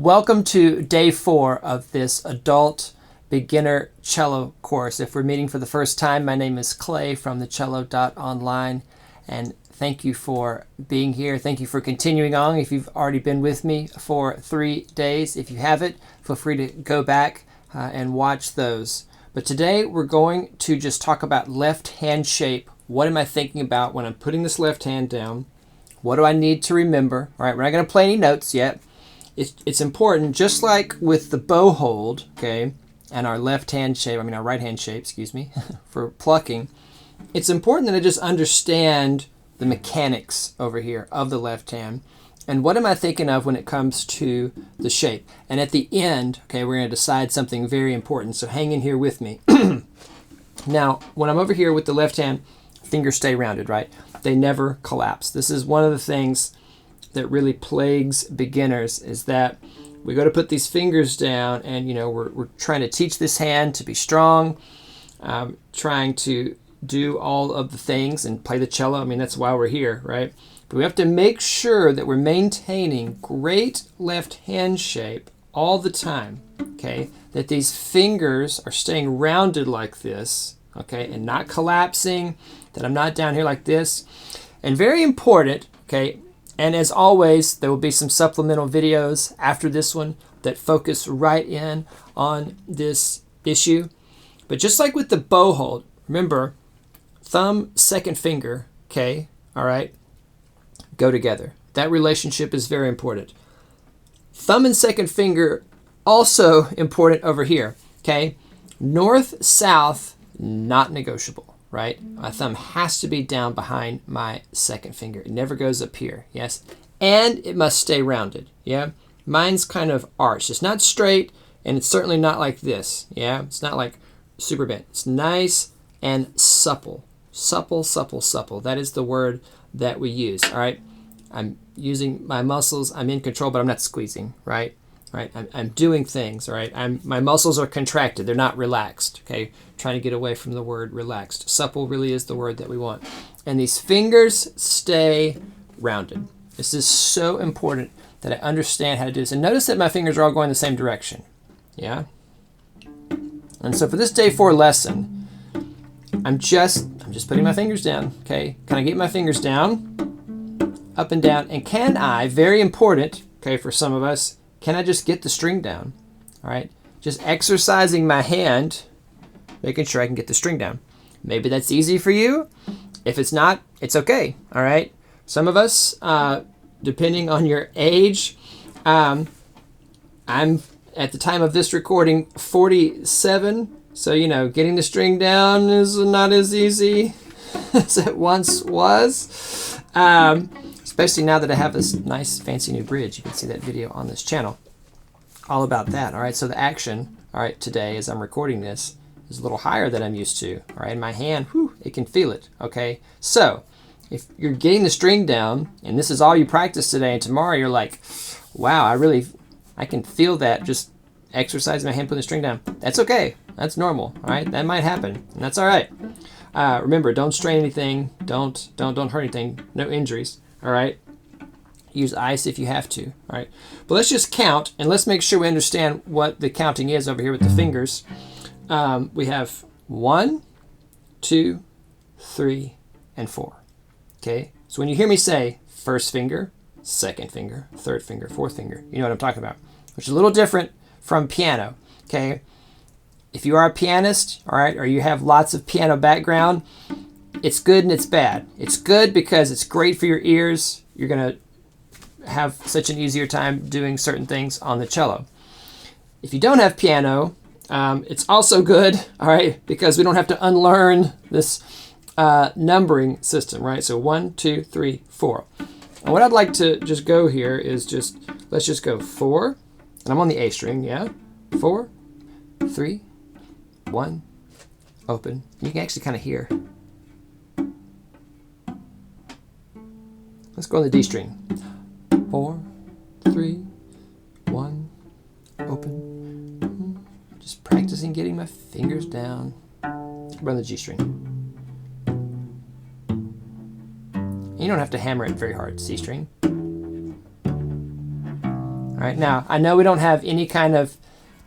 Welcome to day 4 of this adult beginner cello course. If we're meeting for the first time, my name is Clay from thecello.online, and thank you for being here. Thank you for continuing on if you've already been with me for 3 days. If you haven't, feel free to go back and watch those. But today we're going to just talk about left hand shape. What am I thinking about when I'm putting this left hand down? What do I need to remember? All right, we're not going to play any notes yet. It's important, just like with the bow hold, okay, and our left hand shape, our right hand shape, excuse me, for plucking. It's important that I just understand the mechanics over here of the left hand. And what am I thinking of when it comes to the shape? And at the end, okay, we're going to decide something very important. So hang in here with me. Now, when I'm over here with the left hand, fingers stay rounded, right? They never collapse. This is one of the things that really plagues beginners, is that we go to put these fingers down and we're trying to teach this hand to be strong, trying to do all of the things and play the cello. That's why we're here, right? But we have to make sure that we're maintaining great left hand shape all the time, okay? That these fingers are staying rounded like this, okay, and not collapsing, that I'm not down here like this. And very important, okay, and as always, there will be some supplemental videos after this one that focus right in on this issue. But just like with the bow hold, remember, thumb, second finger, okay, all right, go together. That relationship is very important. Thumb and second finger, also important over here, okay? North, south, not negotiable. Right? My thumb has to be down behind my second finger. It never goes up here, yes? And it must stay rounded, yeah? Mine's kind of arched. It's not straight, and it's certainly not like this, yeah? It's not like super bent. It's nice and supple. Supple, supple, supple. That is the word that we use, all right? I'm using my muscles. I'm in control, but I'm not squeezing, right? Right, I'm doing things, all right? My muscles are contracted. They're not relaxed, okay? Trying to get away from the word relaxed. Supple really is the word that we want. And these fingers stay rounded. This is so important that I understand how to do this. And notice that my fingers are all going the same direction, yeah? And so for this day 4 lesson, I'm just putting my fingers down, okay? Can I get my fingers down, up and down? And can I, very important, okay, for some of us, can I just get the string down? All right, just exercising my hand, making sure I can get the string down. Maybe that's easy for you. If it's not, it's okay. All right. Some of us, depending on your age, I'm at the time of this recording 47. So, getting the string down is not as easy as it once was. Especially now that I have this nice fancy new bridge. You can see that video on this channel all about that. All right, so the action, all right, today as I'm recording this is a little higher than I'm used to. All right, my hand, whew, it can feel it, okay? So if you're getting the string down and this is all you practice today, and tomorrow you're like, wow, I can feel that, just exercising my hand, putting the string down. That's okay, that's normal, all right? That might happen, and that's all right. Remember, don't strain anything, don't hurt anything, no injuries. All right, use ice if you have to. All right, but let's just count and let's make sure we understand what the counting is over here with the fingers. We have 1, 2, 3, and 4. Okay, so when you hear me say first finger, second finger, third finger, fourth finger, you know what I'm talking about, which is a little different from piano. Okay, if you are a pianist, all right, or you have lots of piano background, it's good and it's bad. It's good because it's great for your ears. You're going to have such an easier time doing certain things on the cello. If you don't have piano, it's also good, all right, because we don't have to unlearn this numbering system, right? So 1, 2, 3, 4. And what I'd like to just go here is let's just go 4, and I'm on the A string, yeah? 4, 3, 1, open. You can actually kind of hear. Let's go on the D string. 4, 3, 1, open. Just practicing getting my fingers down. We're on the G string. You don't have to hammer it very hard. C string. All right, now I know we don't have any kind of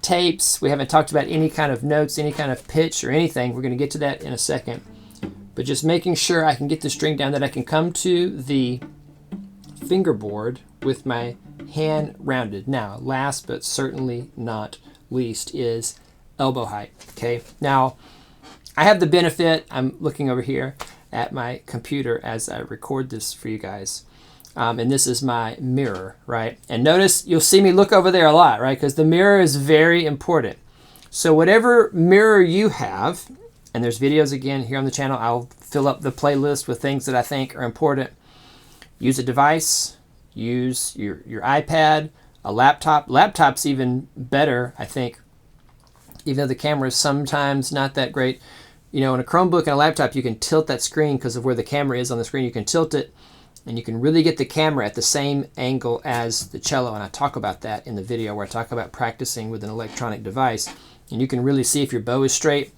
tapes. We haven't talked about any kind of notes, any kind of pitch or anything. We're going to get to that in a second. But just making sure I can get the string down, that I can come to the fingerboard with my hand rounded. Now, last but certainly not least is elbow height. Okay, now I have the benefit, I'm looking over here at my computer as I record this for you guys. And this is my mirror, right? And notice you'll see me look over there a lot, right? Because the mirror is very important. So whatever mirror you have, and there's videos again here on the channel, I'll fill up the playlist with things that I think are important. Use a device, use your iPad, a laptop. Laptop's even better, I think, even though the camera is sometimes not that great. You know, in a Chromebook and a laptop, you can tilt that screen because of where the camera is on the screen. You can tilt it, and you can really get the camera at the same angle as the cello. And I talk about that in the video where I talk about practicing with an electronic device. And you can really see if your bow is straight.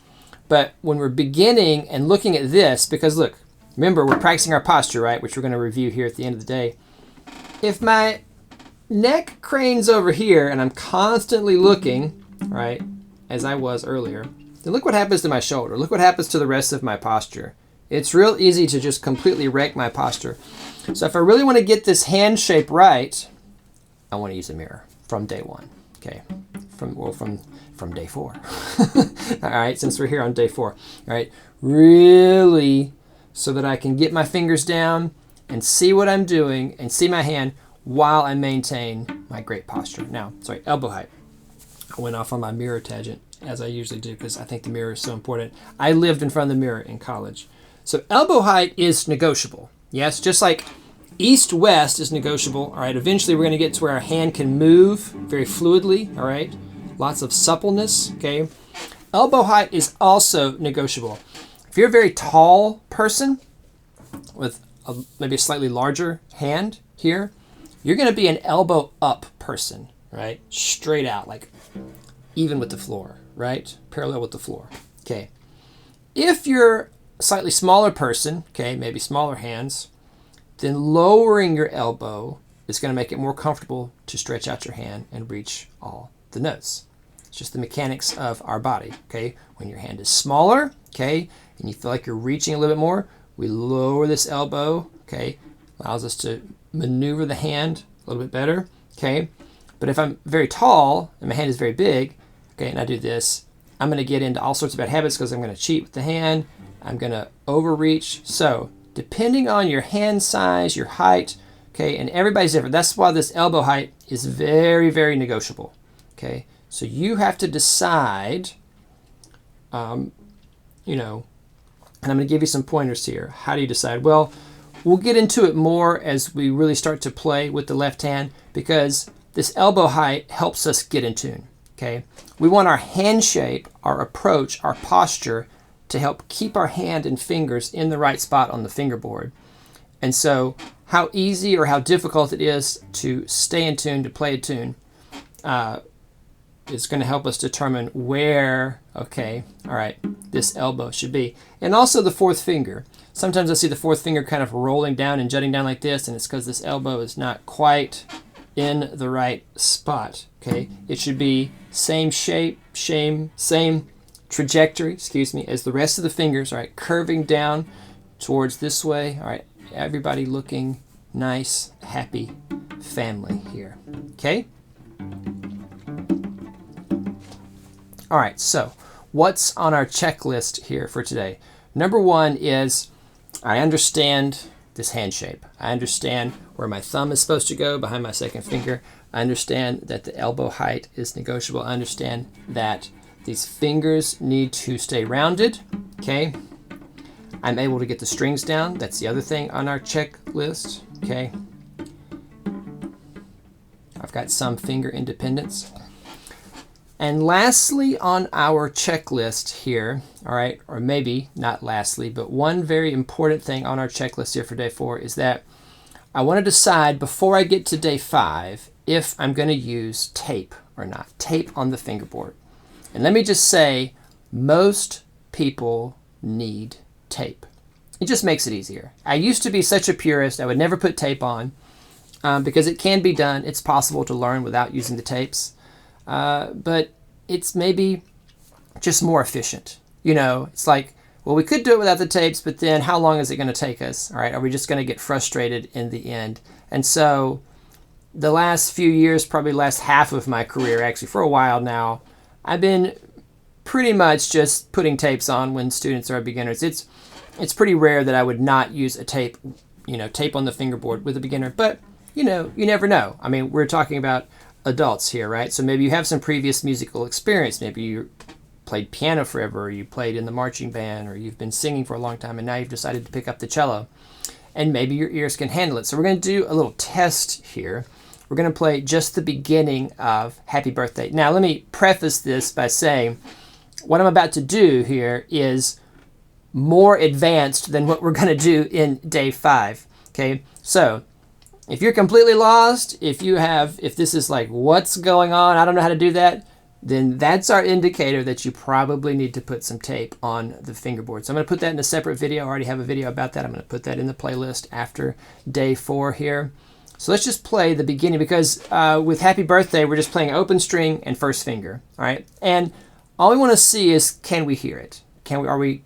But when we're beginning and looking at this, because look, remember, we're practicing our posture, right? Which we're going to review here at the end of the day. If my neck cranes over here and I'm constantly looking, right, as I was earlier, then look what happens to my shoulder. Look what happens to the rest of my posture. It's real easy to just completely wreck my posture. So if I really want to get this hand shape right, I want to use a mirror from day one. Okay, from day 4. All right, since we're here on day 4. All right, really, so that I can get my fingers down and see what I'm doing and see my hand while I maintain my great posture. Now, sorry, elbow height. I went off on my mirror tangent, as I usually do, because I think the mirror is so important. I lived in front of the mirror in college. So elbow height is negotiable. Yes, just like east-west is negotiable. All right, eventually we're going to get to where our hand can move very fluidly. All right, lots of suppleness. Okay, elbow height is also negotiable. If you're a very tall person with maybe a slightly larger hand here, you're going to be an elbow up person, right? Straight out, like even with the floor, right? Parallel with the floor. Okay. If you're a slightly smaller person, okay, maybe smaller hands, then lowering your elbow is going to make it more comfortable to stretch out your hand and reach all the notes. It's just the mechanics of our body, okay? When your hand is smaller, okay, and you feel like you're reaching a little bit more, we lower this elbow, okay? Allows us to maneuver the hand a little bit better, okay? But if I'm very tall and my hand is very big, okay, and I do this, I'm going to get into all sorts of bad habits because I'm going to cheat with the hand. I'm going to overreach. So depending on your hand size, your height, okay, and everybody's different. That's why this elbow height is very, very negotiable, okay? So you have to decide, you know, and I'm going to give you some pointers here. How do you decide? Well, we'll get into it more as we really start to play with the left hand, because this elbow height helps us get in tune, okay? We want our hand shape, our approach, our posture to help keep our hand and fingers in the right spot on the fingerboard. And so how easy or how difficult it is to stay in tune, to play a tune, is going to help us determine where, okay, all right, this elbow should be. And also the fourth finger. Sometimes I see the fourth finger kind of rolling down and jutting down like this, and it's because this elbow is not quite in the right spot, okay? It should be same shape, same trajectory, excuse me, as the rest of the fingers, all right, curving down towards this way, all right? Everybody looking nice, happy family here, okay? All right, so what's on our checklist here for today? Number 1 is I understand this hand shape. I understand where my thumb is supposed to go behind my second finger. I understand that the elbow height is negotiable. I understand that these fingers need to stay rounded, okay? I'm able to get the strings down. That's the other thing on our checklist, okay? I've got some finger independence. And lastly on our checklist here, all right, or maybe not lastly, but one very important thing on our checklist here for day 4 is that I want to decide before I get to day 5 if I'm going to use tape or not, tape on the fingerboard. And let me just say, most people need tape. It just makes it easier. I used to be such a purist, I would never put tape on. because it can be done. It's possible to learn without using the tapes, but it's maybe just more efficient. You know, it's like, well, we could do it without the tapes, but then how long is it going to take us? All right, are we just going to get frustrated in the end? And so the last few years, probably last half of my career, actually for a while now, I've been pretty much just putting tapes on when students are beginners. It's pretty rare that I would not use a tape, you know, tape on the fingerboard with a beginner, but you know, you never know. I mean, we're talking about adults here, right? So maybe you have some previous musical experience. Maybe you played piano forever, or you played in the marching band, or you've been singing for a long time, and now you've decided to pick up the cello. And maybe your ears can handle it. So we're going to do a little test here. We're going to play just the beginning of Happy Birthday. Now, let me preface this by saying what I'm about to do here is more advanced than what we're going to do in day 5. Okay, so if you're completely lost, if this is like, what's going on, I don't know how to do that, then that's our indicator that you probably need to put some tape on the fingerboard. So I'm going to put that in a separate video. I already have a video about that. I'm going to put that in the playlist after day 4 here. So let's just play the beginning, because with Happy Birthday, we're just playing open string and first finger, all right? And all we want to see is, can we hear it? Do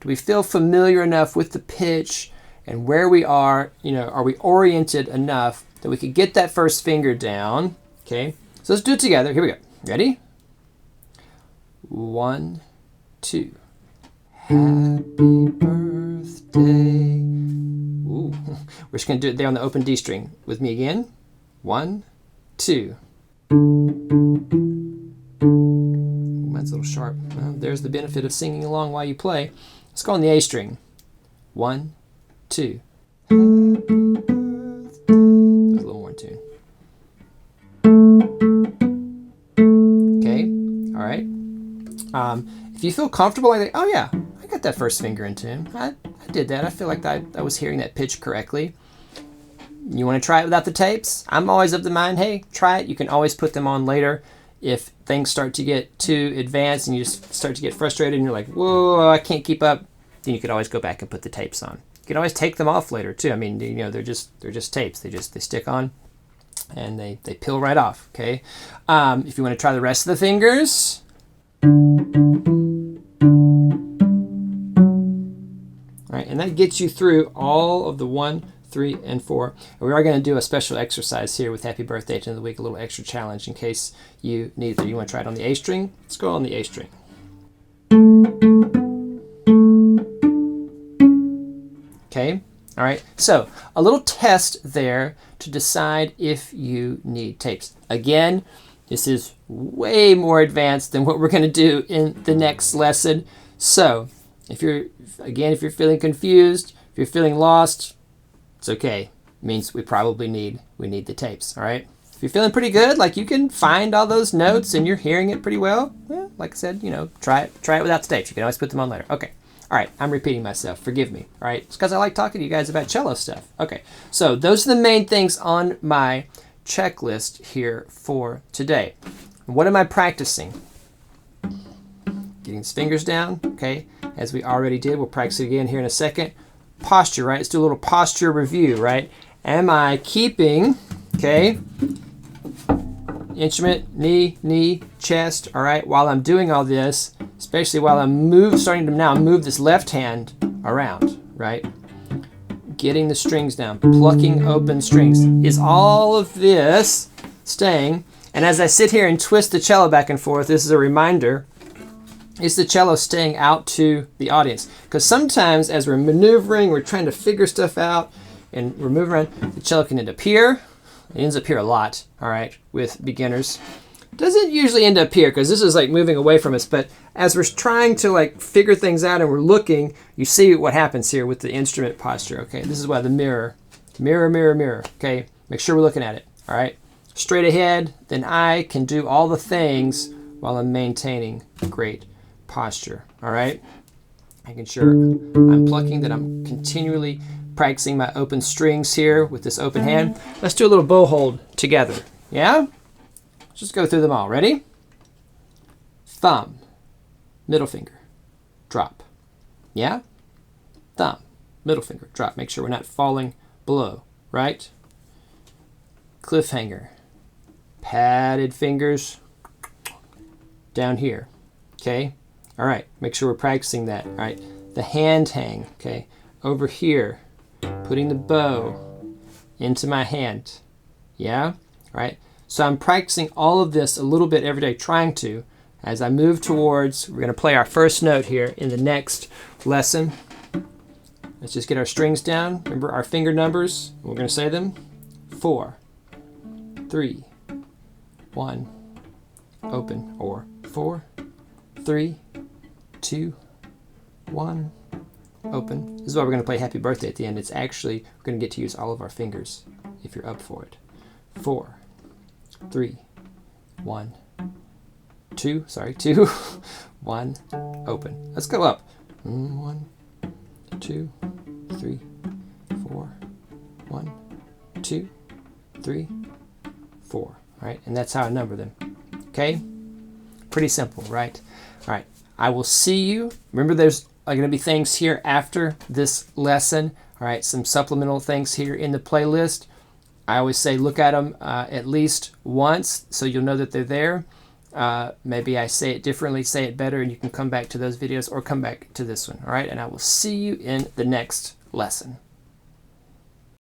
we feel familiar enough with the pitch and where we are? You know, are we oriented enough that we could get that first finger down? Okay, so let's do it together. Here we go. Ready? 1, 2. Happy birthday. Ooh, we're just going to do it there on the open D string. With me again. 1, 2. That's a little sharp. Well, there's the benefit of singing along while you play. Let's go on the A string. 1, 2. Happy birthday. There's a little more in tune. Okay, all right. If you feel comfortable like that, oh yeah, I got that first finger in tune. I did that. I feel like I was hearing that pitch correctly. You want to try it without the tapes? I'm always of the mind, hey, try it. You can always put them on later. If things start to get too advanced and you just start to get frustrated and you're like, whoa, I can't keep up, then you could always go back and put the tapes on. You can always take them off later too. I mean, you know, they're just tapes. They stick on and they peel right off. Okay. If you want to try the rest of the fingers. All right, and that gets you through all of the 1, 3, and 4. And we are going to do a special exercise here with Happy Birthday at the end of the week, a little extra challenge in case you need it. You want to try it on the A string? Let's go on the A string. Okay, all right. So a little test there to decide if you need tapes. Again, this is way more advanced than what we're going to do in the next lesson. So if you're feeling confused, if you're feeling lost, it's okay. It means we probably need the tapes, all right? If you're feeling pretty good, like you can find all those notes and you're hearing it pretty well, well, like I said, you know, try it without the tapes. You can always put them on later. Okay. All right, I'm repeating myself. Forgive me, all right? It's because I like talking to you guys about cello stuff. Okay, so those are the main things on my checklist here for today. What am I practicing? Getting his fingers down, okay, as we already did. We'll practice it again here in a second. Posture, right? Let's do a little posture review, right? Am I keeping, okay, instrument, knee, chest, all right, while I'm doing all this, especially while I'm starting to now move this left hand around, right? Getting the strings down, plucking open strings. Is all of this staying? And as I sit here and twist the cello back and forth, this is a reminder, is the cello staying out to the audience? Because sometimes as we're maneuvering, we're trying to figure stuff out, and we're moving around, the cello can end up here. It ends up here a lot, all right, with beginners. Doesn't usually end up here because this is like moving away from us, but as we're trying to like figure things out and we're looking, you see what happens here with the instrument posture, okay? This is why the mirror, okay? Make sure we're looking at it, all right? Straight ahead, then I can do all the things while I'm maintaining great posture, all right? Making sure I'm plucking, that I'm continually practicing my open strings here with this open hand. Let's do a little bow hold together, yeah? Just go through them all. Ready? Thumb, middle finger, drop. Yeah? Thumb, middle finger, drop. Make sure we're not falling below, right? cliffhanger. Padded fingers down here. Okay? All right, make sure we're practicing that. All right, the hand hang. Okay, over here, putting the bow into my hand. Yeah? All right, so I'm practicing all of this a little bit every day, trying to. As I move towards, we're going to play our first note here in the next lesson. Let's just get our strings down. Remember our finger numbers. We're going to say them. 4, 3, 1, open. Or 4, 3, 2, 1, open. This is why we're going to play Happy Birthday at the end. It's actually, we're going to get to use all of our fingers if you're up for it. 4, 3, 1, 2, 1, open. Let's go up. 1, 2, 3, 4, 1, 2, 3, 4. All right, and that's how I number them. Okay? Pretty simple, right? All right, I will see you. Remember, there's going to be things here after this lesson. All right, some supplemental things here in the playlist. I always say look at them at least once so you'll know that they're there. Maybe I say it differently, say it better, and you can come back to those videos or come back to this one. All right, and I will see you in the next lesson.